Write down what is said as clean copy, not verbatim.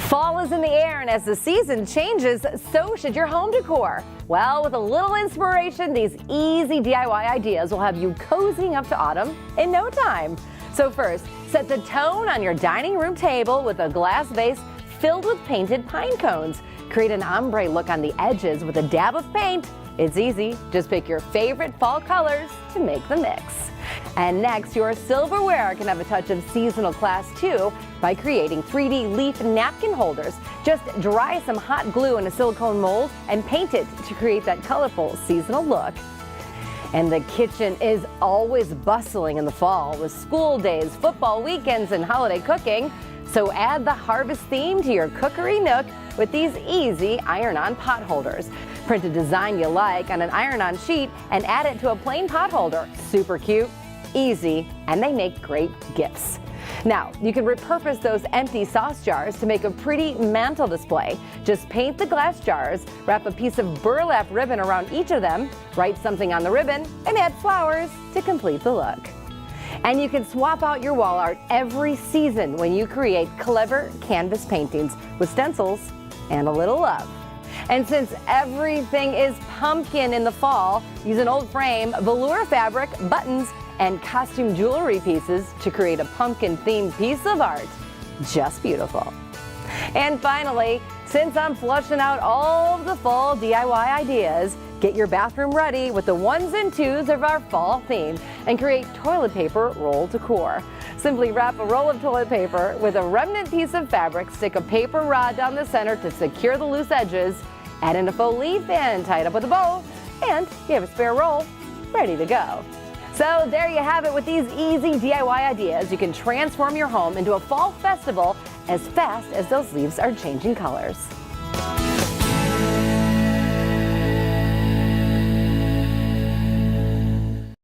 Fall is in the air, and as the season changes, so should your home decor. Well, with a little inspiration, these easy DIY ideas will have you cozying up to autumn in no time. So first, set the tone on your dining room table with a glass vase filled with painted pine cones. Create an ombre look on the edges with a dab of paint. It's easy. Just pick your favorite fall colors to make the mix. And next, your silverware can have a touch of seasonal class too by creating 3D leaf napkin holders. Just dry some hot glue in a silicone mold and paint it to create that colorful seasonal look. And the kitchen is always bustling in the fall with school days, football weekends, and holiday cooking. So add the harvest theme to your cookery nook with these easy iron-on pot holders. Print a design you like on an iron-on sheet and add it to a plain pot holder. Super cute, easy, and they make great gifts. Now, you can repurpose those empty sauce jars to make a pretty mantle display. Just paint the glass jars, wrap a piece of burlap ribbon around each of them, write something on the ribbon, and add flowers to complete the look. And you can swap out your wall art every season when you create clever canvas paintings with stencils and a little love. And since everything is pumpkin in the fall, use an old frame, velour fabric, buttons, and costume jewelry pieces to create a pumpkin-themed piece of art. Just beautiful. And finally, since I'm flushing out all of the fall DIY ideas, get your bathroom ready with the ones and twos of our fall theme and create toilet paper roll decor. Simply wrap a roll of toilet paper with a remnant piece of fabric, stick a paper rod down the center to secure the loose edges, add in a faux leaf and tie it up with a bow, and you have a spare roll ready to go. So there you have it. With these easy DIY ideas, you can transform your home into a fall festival as fast as those leaves are changing colors.